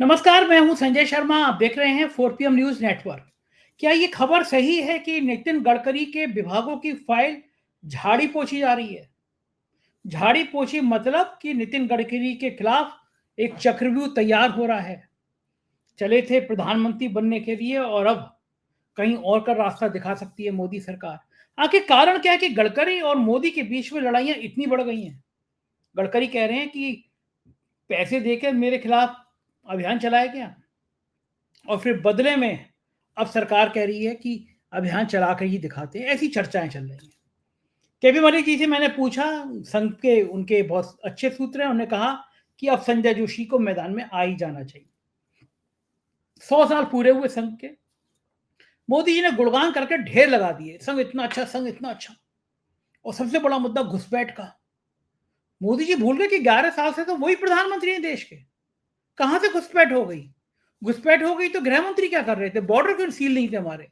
नमस्कार, मैं हूं संजय शर्मा। आप देख रहे हैं 4PM न्यूज नेटवर्क। क्या ये खबर सही है कि नितिन गडकरी के विभागों की फाइल झाड़ी पोछी जा रही है? झाड़ी पोछी मतलब कि नितिन गडकरी के खिलाफ एक चक्रव्यूह तैयार हो रहा है। चले थे प्रधानमंत्री बनने के लिए और अब कहीं और का रास्ता दिखा सकती है मोदी सरकार। आखिर कारण क्या है कि गडकरी और मोदी के बीच में लड़ाइयां इतनी बढ़ गई हैं? गडकरी कह रहे हैं कि पैसे देकर मेरे खिलाफ अभियान चलाया गया और फिर बदले में अब सरकार कह रही है कि अभियान चलाकर ही दिखाते हैं। ऐसी चर्चाएं चल रही हैं। केपी मलिक जी से मैंने पूछा, संघ के उनके बहुत अच्छे सूत्र हैं। उन्होंने कहा कि अब संजय जोशी को मैदान में आ ही जाना चाहिए। 100 साल पूरे हुए संघ के। मोदी जी ने गुणगान करके ढेर लगा दिए, संघ इतना अच्छा, संघ इतना अच्छा। और सबसे बड़ा मुद्दा घुसपैठ का। मोदी जी भूल गए कि 11 साल से तो वही प्रधानमंत्री हैं देश के। कहां से घुसपैठ हो गई? घुसपैठ हो गई तो गृह मंत्री क्या कर रहे थे? बॉर्डर क्यों सील नहीं थे हमारे?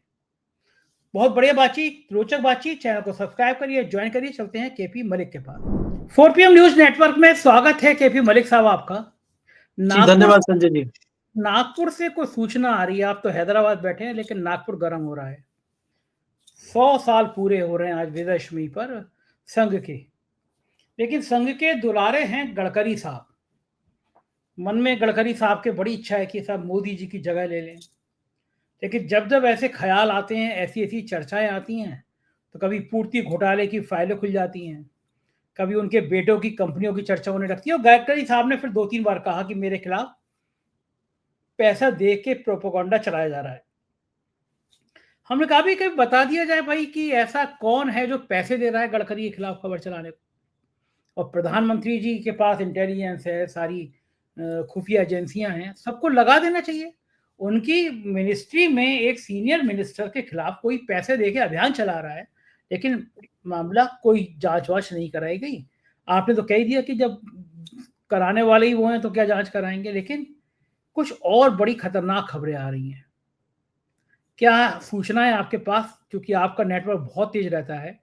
बहुत बढ़िया बातचीत, रोचक बातचीत। चैनल को सब्सक्राइब करिए, ज्वाइन करिए। चलते हैं केपी मलिक के पास। 4PM न्यूज नेटवर्क में स्वागत है केपी मलिक साहब आपका। जी धन्यवाद संजय जी। नागपुर से कोई सूचना आ रही है, आप तो हैदराबाद बैठे हैं लेकिन नागपुर गर्म हो रहा है। 100 साल पूरे हो रहे हैं आज विजयदशमी पर संघ के। लेकिन संघ के दुलारे हैं गडकरी साहब। मन में गडकरी साहब के बड़ी इच्छा है कि साहब मोदी जी की जगह ले लें। लेकिन जब जब ऐसे ख्याल आते हैं, ऐसी ऐसी चर्चाएं आती हैं, तो कभी पूर्ति घोटाले की फाइलें खुल जाती हैं, कभी उनके बेटों की कंपनियों की चर्चा होने लगती है। और गडकरी साहब ने फिर 2-3 बार कहा कि मेरे खिलाफ पैसा दे के प्रोपोगंडा चलाया जा रहा है। हमने कहा भी कभी बता दिया जाए भाई कि ऐसा कौन है जो पैसे दे रहा है गडकरी के खिलाफ खबर चलाने को। और प्रधानमंत्री जी के पास इंटेलिजेंस है, सारी खुफिया एजेंसियां हैं, सबको लगा देना चाहिए। उनकी मिनिस्ट्री में एक सीनियर मिनिस्टर के खिलाफ कोई पैसे देके अभियान चला रहा है, लेकिन मामला कोई जांच वाच नहीं कराई गई। आपने तो कह दिया कि जब कराने वाले ही वो हैं तो क्या जांच कराएंगे। लेकिन कुछ और बड़ी खतरनाक खबरें आ रही हैं। क्या सूचना है आपके पास? क्योंकि आपका नेटवर्क बहुत तेज रहता है।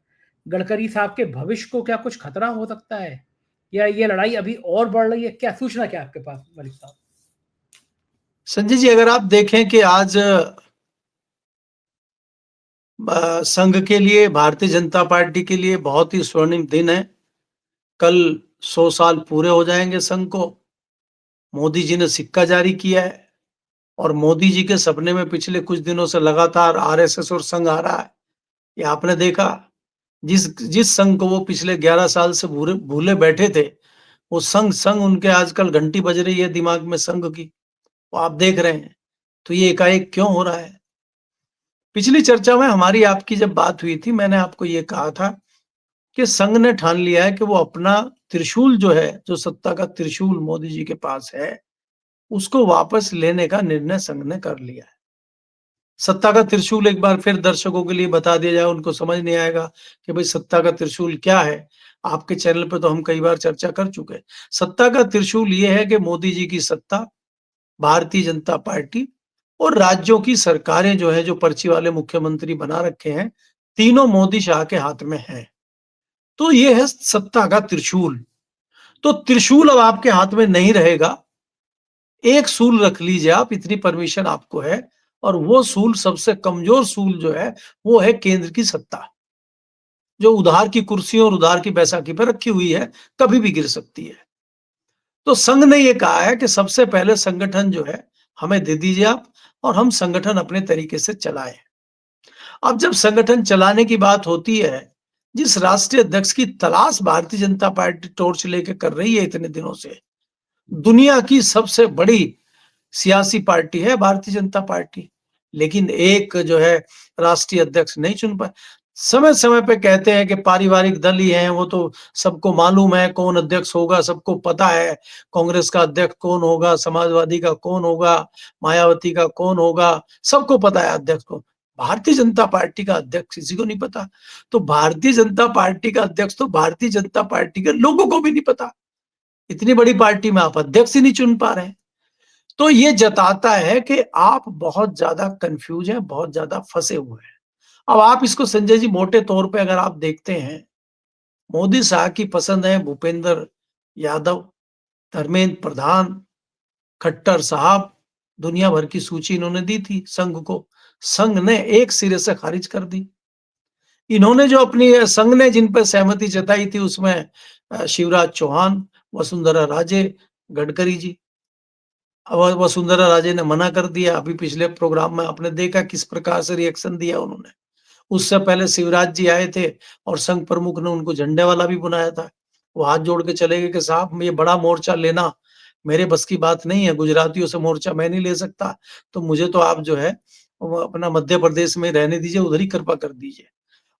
गडकरी साहब के भविष्य को क्या कुछ खतरा हो सकता है, या ये लड़ाई अभी और बढ़ रही है? क्या सूचना क्या आपके पास मलिक साहब? संजय जी, अगर आप देखें कि आज संघ के लिए, भारतीय जनता पार्टी के लिए बहुत ही स्वर्णिम दिन है। कल 100 साल पूरे हो जाएंगे संघ को। मोदी जी ने सिक्का जारी किया है और मोदी जी के सपने में पिछले कुछ दिनों से लगातार आरएसएस और संघ आ रहा है। ये आपने देखा, जिस जिस संघ को वो पिछले 11 साल से भूले बैठे थे, वो संघ संघ उनके आजकल घंटी बज रही है दिमाग में संघ की। वो आप देख रहे हैं। तो ये एकाएक क्यों हो रहा है? पिछली चर्चा में हमारी आपकी जब बात हुई थी, मैंने आपको ये कहा था कि संघ ने ठान लिया है कि वो अपना त्रिशूल जो है, जो सत्ता का त्रिशूल मोदी जी के पास है, उसको वापस लेने का निर्णय संघ ने कर लिया है। सत्ता का त्रिशूल एक बार फिर दर्शकों के लिए बता दिया जाए, उनको समझ नहीं आएगा कि भाई सत्ता का त्रिशूल क्या है। आपके चैनल पे तो हम कई बार चर्चा कर चुके हैं। सत्ता का त्रिशूल ये है कि मोदी जी की सत्ता, भारतीय जनता पार्टी और राज्यों की सरकारें जो है, जो पर्ची वाले मुख्यमंत्री बना रखे हैं, तीनों मोदी शाह के हाथ में है। तो ये है सत्ता का त्रिशूल। तो त्रिशूल अब आपके हाथ में नहीं रहेगा। एक सूल रख लीजिए आप, इतनी परमिशन आपको है। और वो सूल, सबसे कमजोर सूल जो है, वो है केंद्र की सत्ता, जो उधार की कुर्सी और उधार की बैसाखी पर रखी हुई है, कभी भी गिर सकती है। तो संघ ने ये कहा है कि सबसे पहले संगठन जो है हमें दे दीजिए आप, और हम संगठन अपने तरीके से चलाएं। अब जब संगठन चलाने की बात होती है, जिस राष्ट्रीय अध्यक्ष की तलाश भारतीय जनता पार्टी टॉर्च लेके कर रही है इतने दिनों से, दुनिया की सबसे बड़ी सियासी पार्टी है भारतीय जनता पार्टी, लेकिन एक जो है राष्ट्रीय अध्यक्ष नहीं चुन पाए। समय समय पे कहते हैं कि पारिवारिक दल ही हैं, वो तो सबको मालूम है कौन अध्यक्ष होगा, सबको पता है कांग्रेस का अध्यक्ष कौन होगा, समाजवादी का कौन होगा, मायावती का कौन होगा, सबको पता है अध्यक्ष को। भारतीय जनता पार्टी का अध्यक्ष किसी को नहीं पता। तो भारतीय जनता पार्टी का अध्यक्ष तो भारतीय जनता पार्टी के लोगों को भी नहीं पता। इतनी बड़ी पार्टी में आप अध्यक्ष ही नहीं चुन पा रहे हैं। तो ये जताता है कि आप बहुत ज्यादा कंफ्यूज हैं, बहुत ज्यादा फंसे हुए हैं। अब आप इसको संजय जी मोटे तौर पे अगर आप देखते हैं, मोदी शाह की पसंद है भूपेंद्र यादव, धर्मेंद्र प्रधान, खट्टर साहब, दुनिया भर की सूची इन्होंने दी थी संघ को, संघ ने एक सिरे से खारिज कर दी। इन्होंने जो अपनी संघ ने जिन पर सहमति जताई थी उसमें शिवराज चौहान, वसुंधरा राजे, गडकरी जी। अब वसुंधरा राजे ने मना कर दिया। अभी पिछले प्रोग्राम में आपने देखा किस प्रकार से रिएक्शन दिया उन्होंने। उससे पहले शिवराज जी आए थे और संघ प्रमुख ने उनको झंडे वाला भी बनाया था। वो हाथ जोड़ के चले गए कि साहब ये बड़ा मोर्चा लेना मेरे बस की बात नहीं है, गुजरातियों से मोर्चा मैं नहीं ले सकता, तो मुझे तो आप जो है वो अपना मध्य प्रदेश में रहने दीजिए, उधर ही कृपा कर दीजिए।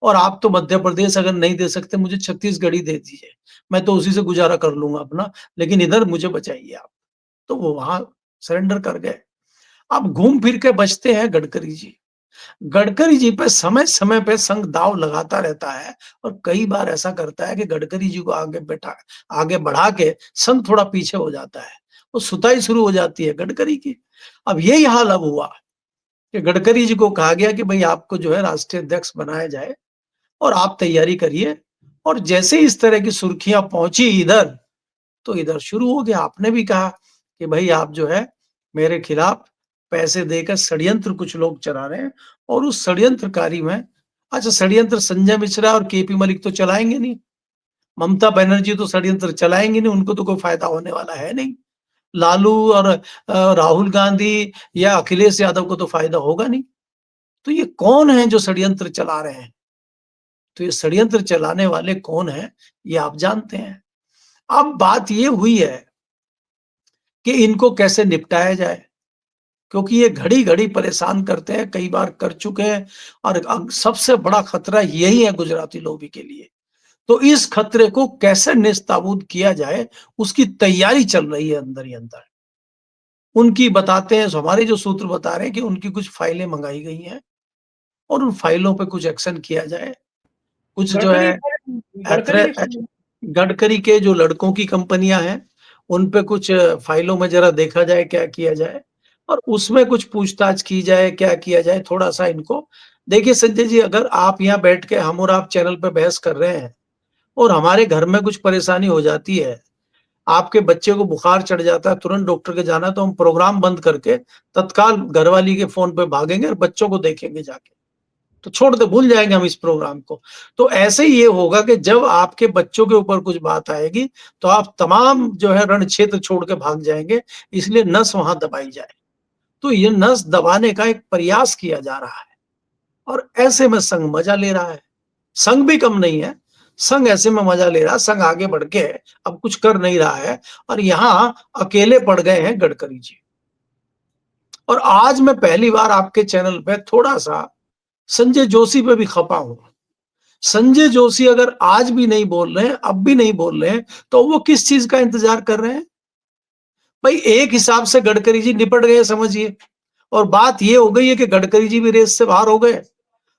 और आप तो मध्य प्रदेश अगर नहीं दे सकते मुझे छत्तीसगढ़ ही दे दीजिए, मैं तो उसी से गुजारा कर लूँगा अपना, लेकिन इधर मुझे बचाइए आप। तो वो वहाँ सरेंडर कर गए। अब घूम फिर के बचते हैं गडकरी जी। गडकरी जी पे समय-समय पे संघ दाँव लगाता रहता है और कई बार ऐसा करता है कि गडकरी जी को आगे बढ़ा के संघ थोड़ा पीछे हो जाता है। वो सुताई शुरू हो जाती है गडकरी की। अब यही हाल अब हुआ कि गडकरी जी को कहा गया कि भई आपको जो है राष्ट्रीय अध्यक्ष बनाया जाए और आप तैयारी करिए। और जैसे ही इस तरह की सुर्खियाँ पहुँची इधर, तो इधर शुरू हो गया। आपने भी कहा कि भई आप जो है मेरे खिलाफ पैसे देकर षड्यंत्र कुछ लोग चला रहे हैं और उस षड्यंत्रकारी में अच्छा षड्यंत्र संजय मिश्रा और केपी मलिक तो चलाएँगे नहीं, ममता बनर्जी तो षड्यंत्र चलाएँगी नहीं, उनको तो कोई फ़ायदा होने वाला है नहीं। लालू और राहुल गांधी या अखिलेश यादव को तो फ़ायदा होगा नहीं। तो ये कौन है जो षड्यंत्र चला रहे हैं? तो ये षड्यंत्र चलाने वाले कौन हैं, ये आप जानते हैं। अब बात ये हुई है कि इनको कैसे निपटाया जाए, क्योंकि ये घड़ी-घड़ी परेशान करते हैं, कई बार कर चुके हैं और अब सबसे बड़ा खतरा यही है गुजराती लॉबी के लिए। तो इस खतरे को कैसे नेस्तनाबूद किया जाए, उसकी तैयारी चल रही है अंदर ही अंदर। उनकी बताते हैं, हमारे जो सूत्र बता रहे हैं कि उनकी कुछ फाइलें मंगाई गई हैं और उन फाइलों पे कुछ एक्शन किया जाए। कुछ जो गडकरी है गडकरी एथरे की एच गडकरी के जो लड़कों की कंपनियाँ हैं, उन पे कुछ फाइलों में ज़रा देखा जाए क्या किया जाए और उसमें कुछ पूछताछ की जाए, क्या किया जाए थोड़ा-सा इनको देखिए संजय जी अगर आप यहाँ बैठ के हम और आप चैनल पे बहस कर रहे हैं और हमारे घर में कुछ परेशानी हो जाती है, आपके बच्चे को बुखार चढ़ जाता है, तुरंत डॉक्टर के जाना है, तो हम प्रोग्राम बंद करके तत्काल घरवाली के फ़ोन पे भागेंगे और बच्चों को देखेंगे जाके। तो छोड़ दो, भूल जाएँगे हम इस प्रोग्राम को। तो ऐसे ही ये होगा कि जब आपके बच्चों के ऊपर कुछ बात आएगी, तो आप तमाम जो है रण क्षेत्र छोड़ के भाग जाएँगे, इसलिए नस वहाँ दबाई जाए। तो ये नस दबाने का एक प्रयास किया जा रहा है और ऐसे में संघ मज़ा ले रहा है। संघ भी कम नहीं है, संघ ऐसे में मज़ा ले रहा है, संघ आगे बढ़ के अब कुछ कर नहीं रहा है और यहाँ अकेले पड़ गए हैं गडकरी जी। और आज मैं पहली बार आपके चैनल पे थोड़ा-सा संजय जोशी पे भी खपा हूँ। संजय जोशी अगर आज भी नहीं बोल रहे हैं, अब भी नहीं बोल रहे हैं, तो वो किस चीज़ का इंतज़ार कर रहे हैं? भई एक हिसाब से गडकरी जी निपट गए समझिए और बात ये हो गई है कि गडकरी जी भी रेस से बाहर हो गए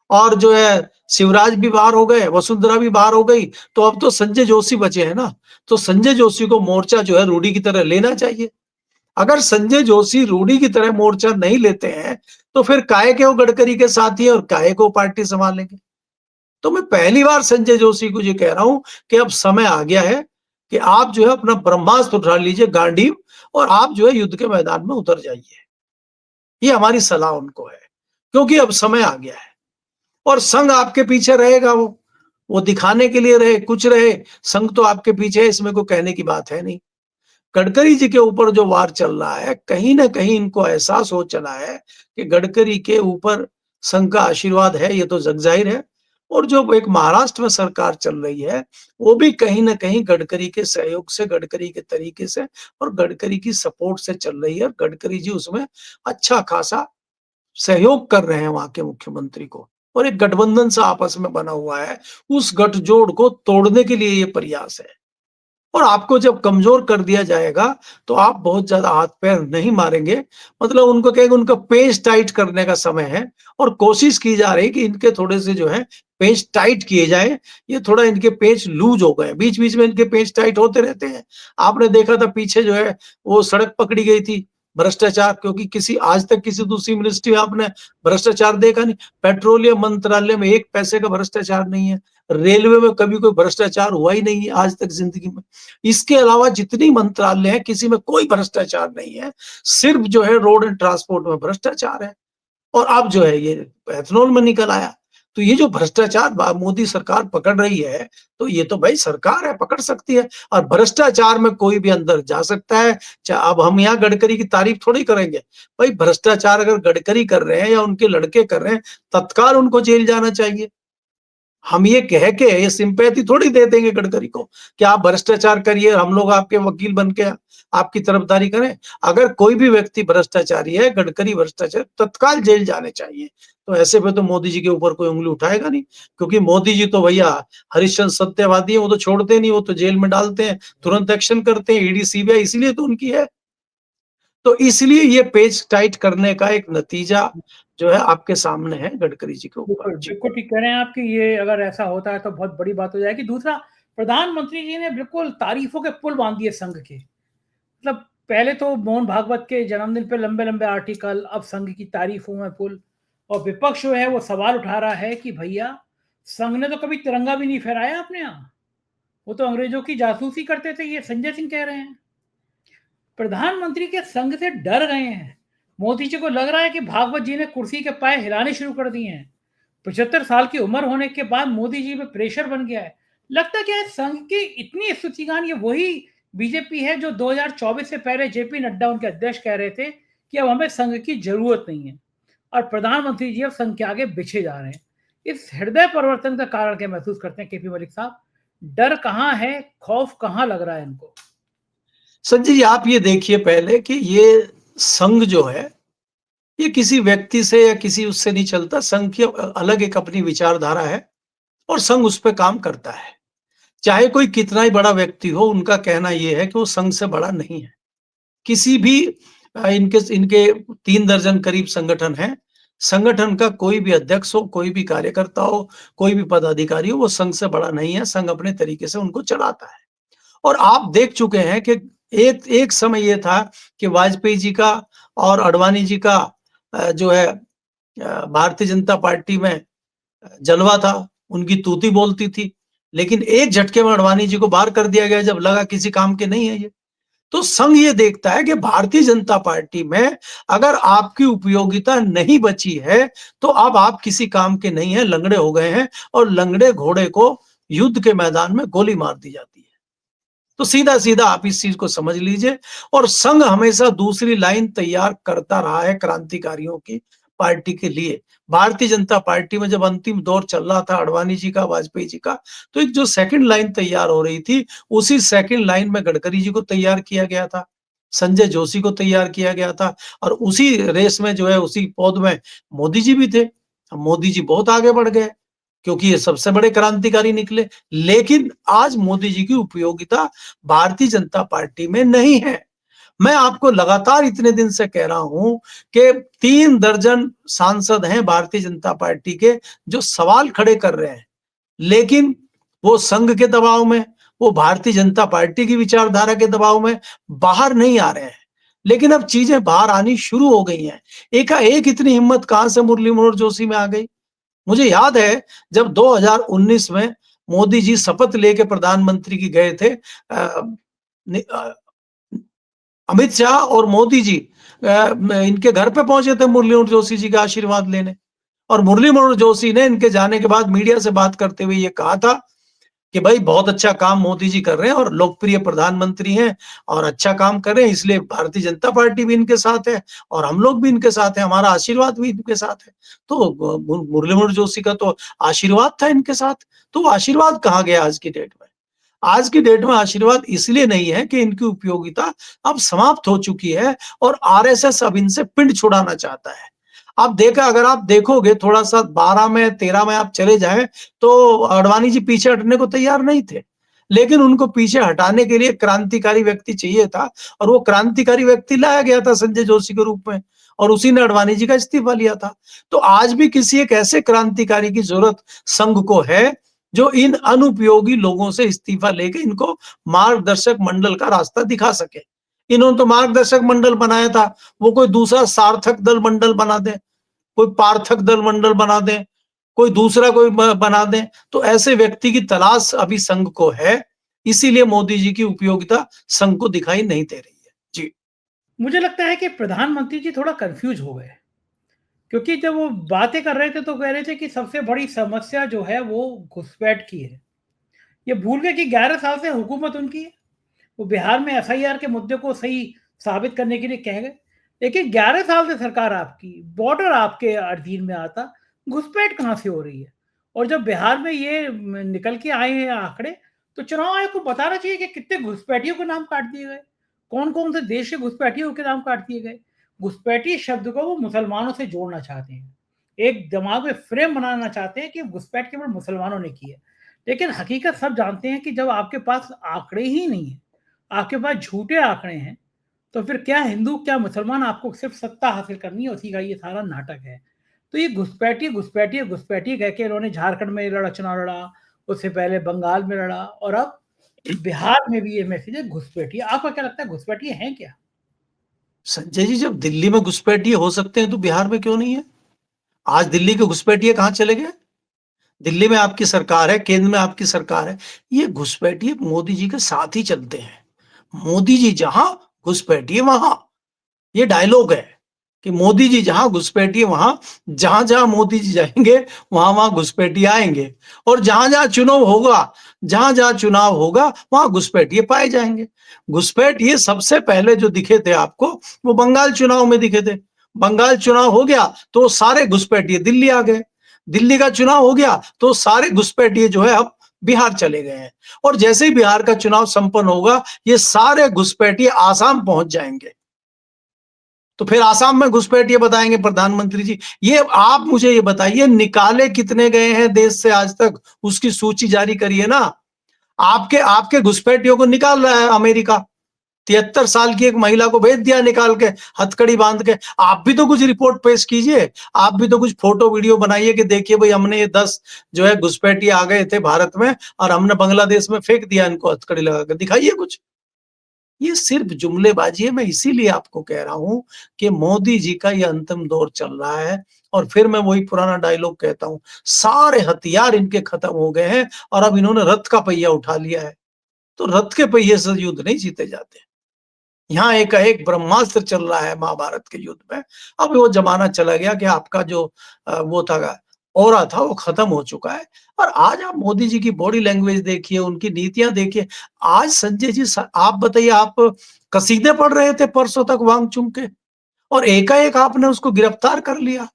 और जो है शिवराज भी बाहर हो गए, वसुंधरा भी बाहर हो गई, तो अब तो संजय जोशी बचे हैं ना। तो संजय जोशी को मोर्चा जो है रूढ़ी की तरह लेना चाहिए। अगर संजय जोशी रूढ़ी की तरह मोर्चा नहीं लेते हैं, तो फिर काहे के वो गडकरी के साथी हैं और काहे को पार्टी सँभालेंगे? तो मैं पहली बार संजय जोशी को ये कह रहा हूँ कि अब समय आ गया है कि आप जो है अपना ब्रह्मास्त्र उठा लीजिए गांडीव और आप जो है युद्ध के मैदान में उतर जाइए। ये हमारी सलाह उनको है, क्योंकि अब समय आ गया है और संघ आपके पीछे रहेगा वो दिखाने के लिए रहे, कुछ रहे, संघ तो आपके पीछे है इसमें कोई कहने की बात है नहीं। गडकरी जी के ऊपर जो वार चल रहा है, कहीं न कहीं इनको एहसास हो चला है कि गडकरी के ऊपर संघ का आशीर्वाद है, ये तो जग ज़ाहिर है। और जो एक महाराष्ट्र में सरकार चल रही है, वो भी कहीं न कहीं गडकरी के सहयोग से, गडकरी के तरीके से और गडकरी की सपोर्ट से चल रही है। गडकरी जी उसमें अच्छा खासा सहयोग कर रहे हैं वहाँ के मुख्यमंत्री को और एक गठबंधन सा आपस में बना हुआ है। उस गठजोड़ को तोड़ने के लिए ये प्रयास है। और आपको जब कमज़ोर कर दिया जाएगा, तो आप बहुत ज़्यादा हाथ-पैर नहीं मारेंगे। मतलब उनको कहेंगे उनका पेंच टाइट करने का समय है और कोशिश की जा रही है कि इनके थोड़े-से जो है पेंच टाइट किए जाएँ। ये थोड़ा इनके पेंच लूज़ हो गए हैं, बीच-बीच में इनके पेंच टाइट होते रहते हैं। आपने देखा था पीछे जो है वो सड़क पकड़ी गई थी, भ्रष्टाचार, क्योंकि किसी आज तक किसी दूसरी मिनिस्ट्री में आपने भ्रष्टाचार देखा नहीं। पेट्रोलियम मंत्रालय में 1 पैसे का भ्रष्टाचार नहीं है। रेलवे में कभी कोई भ्रष्टाचार हुआ ही नहीं है आज तक जिंदगी में। इसके अलावा जितनी मंत्रालय है किसी में कोई भ्रष्टाचार नहीं है। सिर्फ जो है रोड एंड ट्रांसपोर्ट में भ्रष्टाचार है। और अब जो है ये एथनॉल में निकल आया। तो ये जो भ्रष्टाचार मोदी सरकार पकड़ रही है, तो ये तो भाई सरकार है, पकड़ सकती है। और भ्रष्टाचार में कोई भी अंदर जा सकता है। अब हम यहाँ गडकरी की तारीफ थोड़ी करेंगे। भाई भ्रष्टाचार अगर गडकरी कर रहे हैं या उनके लड़के कर रहे हैं, तत्काल उनको जेल जाना चाहिए। हम ये कह के ये सिंपैथी थोड़ी दे देंगे गडकरी को कि आप भ्रष्टाचार करिए, हम लोग आपके वकील बन के आपकी तरफदारी करें। अगर कोई भी व्यक्ति भ्रष्टाचारी है, गडकरी भ्रष्टाचार, तत्काल जेल जाने चाहिए। तो ऐसे पे तो मोदी जी के ऊपर कोई उंगली उठाएगा नहीं, क्योंकि मोदी जी तो भैया हरिश्चंद्र सत्यवादी है, वो तो छोड़ते नहीं, वो तो जेल में डालते हैं, तुरंत एक्शन करते हैं। ईडी सीबीआई इसीलिए तो उनकी है। तो इसलिए ये पेज टाइट करने का एक नतीजा जो है आपके सामने है गडकरी जी के ऊपर। बिल्कुल, बिल्कुल ठीक कह रहे हैं आप कि ये अगर ऐसा होता है तो बहुत बड़ी बात हो जाएगी। दूसरा, प्रधानमंत्री जी ने बिल्कुल तारीफों के पुल बांध दिए संघ के। मतलब पहले तो मोहन भागवत के जन्मदिन पे लंबे-लंबे आर्टिकल, अब संघ की तारीफों में पुल। और विपक्ष जो है वो सवाल उठा रहा है कि भैया संघ ने तो कभी तिरंगा भी नहीं फहराया अपने यहाँ। वो तो अंग्रेजों की जासूसी करते थे, ये संजय सिंह कह रहे हैं। प्रधानमंत्री के संघ से डर गए हैं। मोदी जी को लग रहा है कि भागवत जी ने कुर्सी के पाए हिलाने शुरू कर दिए हैं। 75 साल की उम्र होने के बाद मोदी जी में प्रेशर बन गया है। लगता क्या है संघ की इतनी स्तुतिगान ये वही बीजेपी है जो 2024 से पहले जेपी नड्डा उनके अध्यक्ष कह रहे थे कि अब हमें संघ की जरूरत नहीं है, और प्रधानमंत्री जी अब संघ के आगे बिछे जा रहे हैं। इस हृदय परिवर्तन का कारण क्या महसूस करते हैं केपी मलिक साहब? डर कहाँ है, खौफ कहाँ लग रहा है इनको? संजय जी, आप ये देखिए पहले कि ये संघ जो है ये किसी व्यक्ति से या किसी उससे नहीं चलता। संघ की अलग एक अपनी विचारधारा है और संघ उस पर काम करता है। चाहे कोई कितना ही बड़ा व्यक्ति हो, उनका कहना यह है कि वो संघ से बड़ा नहीं है। किसी भी इनके इनके 3 दर्जन करीब संगठन हैं। संगठन का कोई भी अध्यक्ष हो, कोई भी कार्यकर्ता हो, कोई भी पदाधिकारी हो, वो संघ से बड़ा नहीं है। संघ अपने तरीके से उनको चलाता है। और आप देख चुके हैं कि एक एक समय ये था कि वाजपेयी जी का और अडवाणी जी का जो है भारतीय जनता पार्टी में जलवा था, उनकी तूती बोलती थी। लेकिन एक झटके में अडवाणी जी को बाहर कर दिया गया जब लगा किसी काम के नहीं है ये। तो संघ ये देखता है कि भारतीय जनता पार्टी में अगर आपकी उपयोगिता नहीं बची है, तो अब आप किसी काम के नहीं है, लंगड़े हो गए हैं, और लंगड़े घोड़े को युद्ध के मैदान में गोली मार दी जाती है। तो सीधा-सीधा आप इस चीज को समझ लीजिए। और संघ हमेशा दूसरी लाइन तैयार करता रहा है क्रांतिकारियों की पार्टी के लिए। भारतीय जनता पार्टी में जब अंतिम दौर चल रहा था अडवाणी जी का, वाजपेयी जी का, तो एक जो सेकंड लाइन तैयार हो रही थी, उसी सेकंड लाइन में गडकरी जी को तैयार किया गया था, संजय जोशी को तैयार किया गया था, और उसी रेस में जो है उसी पौध में मोदी जी भी थे। मोदी जी बहुत आगे बढ़ गए क्योंकि ये सबसे बड़े क्रांतिकारी निकले। लेकिन आज मोदी जी की उपयोगिता भारतीय जनता पार्टी में नहीं है। मैं आपको लगातार इतने दिन से कह रहा हूं कि 3 दर्जन सांसद हैं भारतीय जनता पार्टी के जो सवाल खड़े कर रहे हैं, लेकिन वो संघ के दबाव में, वो भारतीय जनता पार्टी की विचारधारा के दबाव में बाहर नहीं आ रहे हैं। लेकिन अब चीजें बाहर आनी शुरू हो गई हैं। एकाएक इतनी हिम्मत कहां से मुरली मनोहर जोशी में आ गई? मुझे याद है जब 2019 में मोदी जी शपथ लेके प्रधानमंत्री की गए थे, अमित शाह और मोदी जी इनके घर पे पहुंचे थे मुरली मनोहर जोशी जी का आशीर्वाद लेने। और मुरली मनोहर जोशी ने इनके जाने के बाद मीडिया से बात करते हुए ये कहा था कि भाई बहुत अच्छा काम मोदी जी कर रहे हैं और लोकप्रिय प्रधानमंत्री हैं और अच्छा काम कर रहे हैं, इसलिए भारतीय जनता पार्टी भी इनके साथ है और हम लोग भी इनके साथ हैं, हमारा आशीर्वाद भी इनके साथ है। तो मुरली मनोहर जोशी का तो आशीर्वाद था इनके साथ। तो वो आशीर्वाद कहाँ गया आज की डेट में? आज की डेट में आशीर्वाद इसलिए नहीं है कि इनकी उपयोगिता अब समाप्त हो चुकी है और आरएसएस अब इनसे पिंड छुड़ाना चाहता है। अगर आप देखोगे थोड़ा सा 12 में 13 में आप चले जाएं तो अडवाणी जी पीछे हटने को तैयार नहीं थे, लेकिन उनको पीछे हटाने के लिए क्रांतिकारी व्यक्ति चाहिए था और वो क्रांतिकारी व्यक्ति लाया गया था संजय जोशी के रूप में, और उसी ने अडवाणी जी का इस्तीफा लिया था। तो आज भी किसी एक ऐसे क्रांतिकारी की जरूरत संघ को है जो इन अनुपयोगी लोगों से इस्तीफा लेके इनको मार्गदर्शक मंडल का रास्ता दिखा सके। इन्होंने तो मार्गदर्शक मंडल बनाया था, वो कोई दूसरा सार्थक दल मंडल बना दे, कोई पार्थक दल मंडल बना दे, कोई दूसरा कोई बना दे। तो ऐसे व्यक्ति की तलाश अभी संघ को है, इसीलिए मोदी जी की उपयोगिता संघ को दिखाई नहीं दे रही है। जी। मुझे लगता है कि प्रधानमंत्री जी थोड़ा कंफ्यूज हो गए, क्योंकि जब वो बातें कर रहे थे तो कह रहे थे कि सबसे बड़ी समस्या जो है वो घुसपैठ की है। ये भूल गए कि 11 साल से हुकूमत उनकी है। वो बिहार में एफआईआर के मुद्दे को सही साबित करने के लिए कह गए, लेकिन 11 साल से सरकार आपकी, बॉर्डर आपके अधीन में आता, घुसपैठ कहाँ से हो रही है? और जब बिहार में ये निकल के आए हैं आंकड़े, तो चुनाव आयोग को बताना चाहिए कि कितने घुसपैठियों के नाम काट दिए गए, कौन-कौन से देश के घुसपैठियों के नाम काट दिए गए। घुसपैठी शब्द को वो मुसलमानों से जोड़ना चाहते हैं। एक दिमाग में फ्रेम बनाना चाहते हैं कि घुसपैठ केवल मुसलमानों ने की है। लेकिन हकीकत सब जानते हैं कि जब आपके पास आंकड़े ही नहीं है, आपके पास झूठे आंकड़े हैं, तो फिर क्या हिंदू क्या मुसलमान, आपको सिर्फ सत्ता हासिल करनी है, उसी का ये सारा नाटक है। तो ये घुसपैठी घुसपैठी घुसपैठी कह के इन्होंने झारखंड में लड़ा, चुनाव लड़ा, उससे पहले बंगाल में लड़ा, और अब बिहार में भी ये मैसेज है घुसपैठी। आपको क्या लगता है घुसपैठी है क्या? संजय जी, जब दिल्ली में घुसपैठिए हो सकते हैं तो बिहार में क्यों नहीं है? आज दिल्ली के घुसपैठिए कहां चले गए? दिल्ली में आपकी सरकार है, केंद्र में आपकी सरकार है, ये घुसपैठिए मोदी जी के साथ ही चलते हैं। मोदी जी जहां, घुसपैठिए वहां। ये डायलॉग है कि मोदी जी जहां, घुसपैठिए वहां। जहां जहां मोदी जी जाएंगे वहां वहां घुसपैठिए आएंगे, और जहां जहां चुनाव होगा, जहां जहां चुनाव होगा वहां घुसपैठिए पाए जाएंगे। घुसपैठिए सबसे पहले जो दिखे थे आपको, वो बंगाल चुनाव में दिखे थे। बंगाल चुनाव हो गया तो सारे घुसपैठिए दिल्ली आ गए। दिल्ली का चुनाव हो गया तो सारे घुसपैठिए जो है अब बिहार चले गए हैं। और जैसे ही बिहार का चुनाव संपन्न होगा, ये सारे घुसपैठिए आसाम पहुंच जाएंगे। तो फिर आसाम में घुसपैठिए बताएंगे प्रधानमंत्री जी। ये आप मुझे ये बताइए, निकाले कितने गए हैं देश से आज तक, उसकी सूची जारी करिए ना। आपके आपके घुसपैठियों को निकाल रहा है अमेरिका। 73 साल की एक महिला को भेज दिया निकाल के, हथकड़ी बांध के। आप भी तो कुछ रिपोर्ट पेश कीजिए, आप भी तो कुछ फोटो वीडियो बनाइए कि देखिए भाई, हमने ये 10 जो है घुसपैठिए आ गए थे भारत में, और हमने बांग्लादेश में फेंक दिया इनको हथकड़ी लगा के। दिखाइए कुछ। ये सिर्फ जुमलेबाजी है। मैं इसीलिए आपको कह रहा हूं कि मोदी जी का ये अंतिम दौर चल रहा है। और फिर मैं वही पुराना डायलॉग कहता हूं, सारे हथियार इनके खत्म हो गए हैं और अब इन्होंने रथ का पहिया उठा लिया है। तो रथ के पहिए से युद्ध नहीं जीते जाते। यहाँ एक ब्रह्मास्त्र चल रहा है महाभारत के युद्ध में। अब वो जमाना चला गया कि आपका जो वो था, ऑरा था, वो खत्म हो चुका है। और आज आप मोदी जी की बॉडी लैंग्वेज देखिए, उनकी नीतियां देखिए। आज संजय जी, आप बताइए, आप कसीदे पढ़ रहे थे परसों तक वांगचुंग के, और एकाएक आपने उसको गिरफ्तार कर लिया।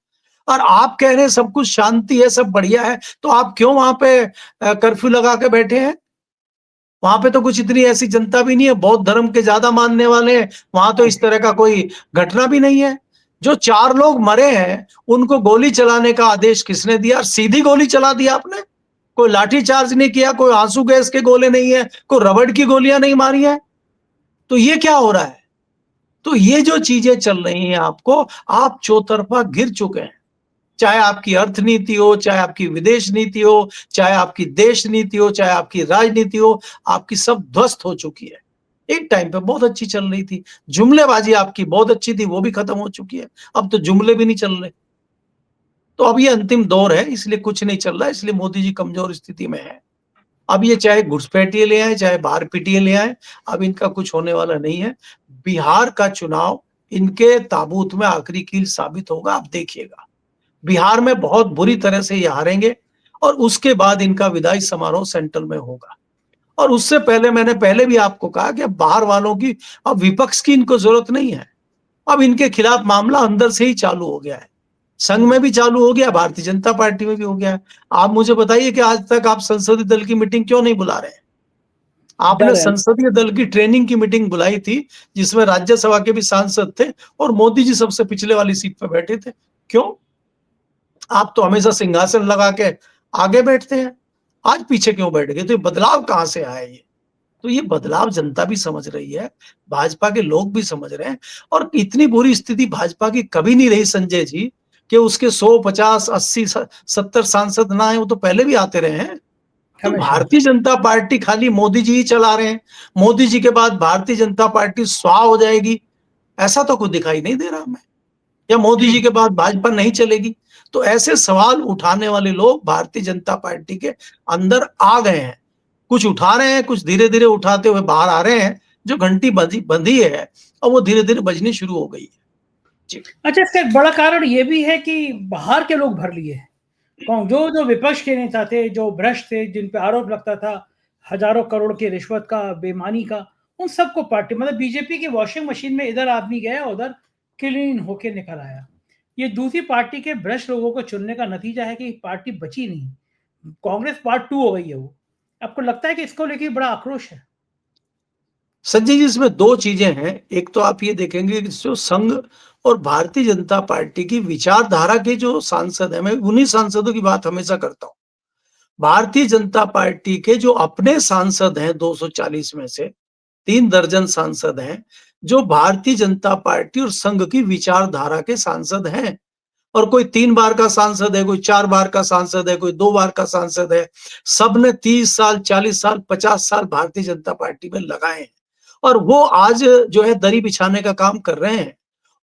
और आप कह रहे हैं सब कुछ शांति है, सब बढ़िया है, तो आप क्यों वहां पे कर्फ्यू लगा के बैठे हैं? वहां पे तो कुछ इतनी ऐसी जनता भी नहीं है, बौद्ध धर्म के ज्यादा मानने वाले हैं। वहां तो इस तरह का कोई घटना भी नहीं है। जो 4 लोग मरे हैं उनको गोली चलाने का आदेश किसने दिया? सीधी गोली चला दिया आपने। कोई लाठी चार्ज नहीं किया, कोई आंसू गैस के गोले नहीं है, कोई रबड़ की गोलियां नहीं मारी है। तो ये क्या हो रहा है? तो ये जो चीजें चल रही हैं, आपको, आप चौतरफा गिर चुके हैं। चाहे आपकी अर्थनीति हो, चाहे आपकी विदेश नीति हो, चाहे आपकी देश नीति हो, चाहे आपकी राजनीति हो, आपकी सब ध्वस्त हो चुकी है। एक टाइम पे बहुत अच्छी चल रही थी, जुमलेबाजी आपकी बहुत अच्छी थी, वो भी खत्म हो चुकी है। अब तो जुमले भी नहीं चल रहे। तो अब ये अंतिम दौर है, इसलिए कुछ नहीं चल रहा है, इसलिए मोदी जी कमजोर स्थिति में है। अब ये चाहे घुसपैठिए ले आए, चाहे बाहर पीटिए ले आए, अब इनका कुछ होने वाला नहीं है। बिहार का चुनाव इनके ताबूत में आखिरी कील साबित होगा, आप देखिएगा। बिहार में बहुत बुरी तरह से ये हारेंगे, और उसके बाद इनका विदाई समारोह सेंट्रल में होगा। और उससे पहले मैंने पहले भी आपको कहा कि अब बाहर वालों की, अब विपक्ष की इनको जरूरत नहीं है। अब इनके खिलाफ मामला अंदर से ही चालू हो गया है। संघ में भी चालू हो गया, भारतीय जनता पार्टी में भी हो गया है। आप मुझे बताइए कि आज तक आप संसदीय दल की मीटिंग क्यों नहीं बुला रहे हैं? आपने डर है। संसदीय दल की ट्रेनिंग की मीटिंग बुलाई थी, जिसमें राज्यसभा के भी सांसद थे, और मोदी जी सबसे पिछले वाली सीट पर बैठे थे। क्यों? आप तो हमेशा सिंहासन लगा के आगे बैठते हैं, आज पीछे क्यों बैठ गए? तो ये बदलाव कहां से आया? ये तो ये बदलाव जनता भी समझ रही है, भाजपा के लोग भी समझ रहे हैं। और इतनी बुरी स्थिति भाजपा की कभी नहीं रही संजय जी, कि उसके 100, 50, 80, 70 सांसद ना आए, वो तो पहले भी आते रहे हैं। तो हमेशा। भारतीय जनता पार्टी खाली मोदी जी ही चला रहे हैं, मोदी जी के बाद भारतीय जनता पार्टी स्वाह हो जाएगी, ऐसा तो कुछ दिखाई नहीं दे रहा हमें, या मोदी जी जी। के बाद भाजपा नहीं चलेगी। तो ऐसे सवाल उठाने वाले लोग भारतीय जनता पार्टी के अंदर आ गए हैं, कुछ उठा रहे हैं, कुछ धीरे-धीरे उठाते हुए बाहर आ रहे हैं, जो घंटी बंधी है और वो धीरे-धीरे बजनी शुरू हो गई है। जी। अच्छा, इसका एक बड़ा कारण ये भी है कि बाहर के लोग भर लिए हैं। जो विपक्ष के नेता थे, जो भ्रष्ट थे, जिन पे आरोप लगता था हजारों करोड़ की रिश्वत का, बेईमानी का, उन सबको पार्टी मतलब बीजेपी की वॉशिंग मशीन में इधर आदमी गया, उधर क्लीन होके निकल आया। ये दूसरी पार्टी के भ्रष्ट लोगों को चुनने का नतीजा है कि पार्टी बची नहीं। कांग्रेस पार्ट 2 हो गई है वो। आपको लगता है कि इसको लेके बड़ा आक्रोश है? संजय जी, इसमें 2 चीज़ें हैं। एक तो आप ये देखेंगे कि जो संघ और भारतीय जनता पार्टी की विचारधारा के जो सांसद हैं, मैं उन्हीं सांसदों की बात हमेशा करता हूँ। भारतीय जनता पार्टी के जो अपने सांसद हैं 240 में से 3 दर्जन सांसद हैं, जो भारतीय जनता पार्टी और संघ की विचारधारा के सांसद हैं। और कोई 3 बार का सांसद है, कोई 4 बार का सांसद है, कोई 2 बार का सांसद है। सबने 30 साल, 40 साल, 50 साल भारतीय जनता पार्टी में लगाए हैं और वो आज जो है दरी बिछाने का काम कर रहे हैं।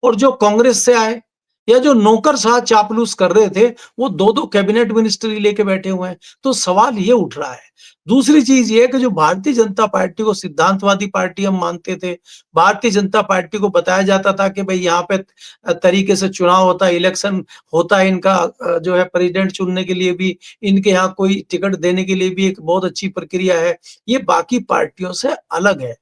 और जो कांग्रेस से आए या जो नौकरशाह चापलूस कर रहे थे, वो 2-2 कैबिनेट मिनिस्ट्री लेके बैठे हुए हैं। तो सवाल ये उठ रहा है। दूसरी चीज़ ये है कि जो भारतीय जनता पार्टी को सिद्धांतवादी पार्टी हम मानते थे, भारतीय जनता पार्टी को बताया जाता था कि भई यहाँ पे तरीके से चुनाव होता है, इलेक्शन होता है, इनका जो है प्रेसिडेंट चुनने के लिए भी, इनके यहाँ कोई टिकट देने के लिए भी एक बहुत अच्छी प्रक्रिया है। ये बाकी पार्टियों से अलग है।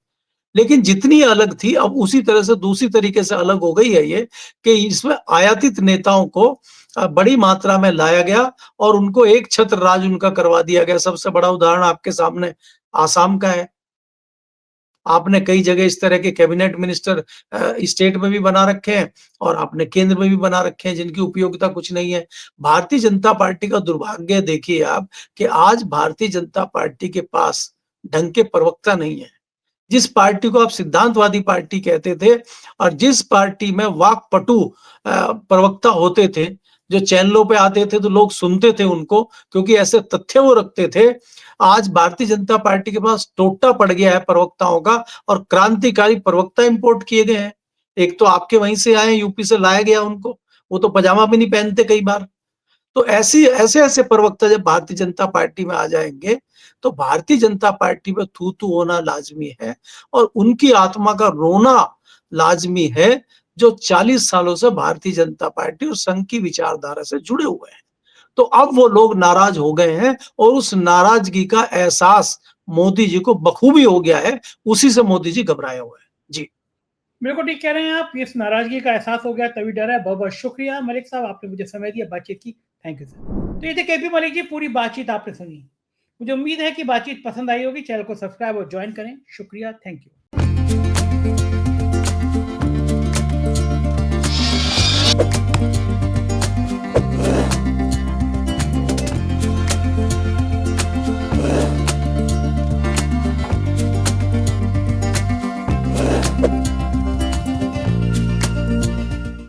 लेकिन जितनी अलग थी, अब उसी तरह से दूसरी तरीके से अलग हो गई है ये, कि इसमें आयातित नेताओं को बड़ी मात्रा में लाया गया और उनको एक छत्र राज उनका करवा दिया गया। सबसे बड़ा उदाहरण आपके सामने आसाम का है। आपने कई जगह इस तरह के कैबिनेट मिनिस्टर स्टेट में भी बना रखे हैं और आपने केंद्र में भी बना रखे हैं, जिनकी उपयोगिता कुछ नहीं है। भारतीय जनता पार्टी का दुर्भाग्य देखिए आप, कि आज भारतीय जनता पार्टी के पास ढंग के प्रवक्ता नहीं है। जिस पार्टी को आप सिद्धांतवादी पार्टी कहते थे और जिस पार्टी में वाक्पटु प्रवक्ता होते थे, जो चैनलों पे आते थे तो लोग सुनते थे उनको, क्योंकि ऐसे तथ्य वो रखते थे। आज भारतीय जनता पार्टी के पास टोटा पड़ गया है प्रवक्ताओं का और क्रांतिकारी प्रवक्ता इंपोर्ट किए गए हैं। एक तो आपके वहीं से आए, यूपी से लाया गया उनको, वो तो पजामा भी नहीं पहनते कई बार। तो ऐसे-ऐसे प्रवक्ता जब भारतीय जनता पार्टी में आ जाएँगे, तो भारतीय जनता पार्टी में थू-थू होना लाज़मी है और उनकी आत्मा का रोना लाज़मी है, जो 40 सालों से भारतीय जनता पार्टी और संघ की विचारधारा से जुड़े हुए हैं। तो अब वो लोग नाराज़ हो गए हैं और उस नाराज़गी का एहसास मोदी जी को बखूबी हो गया है, उसी से मोदी जी घबराए हुए हैं। जी। बिल्कुल ठीक कह रहे हैं आप। इस नाराज़गी का एहसास हो गया तभी डर है। बहुत-बहुत शुक्रिया मलिक साहब, आपने मुझे समय दिया, बातचीत की। Thank you sir. तो ये थे केपी मलिक जी, पूरी बातचीत आपने सुनी। मुझे उम्मीद है कि बातचीत पसंद आई होगी। चैनल को सब्सक्राइब और जॉइन करें। शुक्रिया, थैंक यू।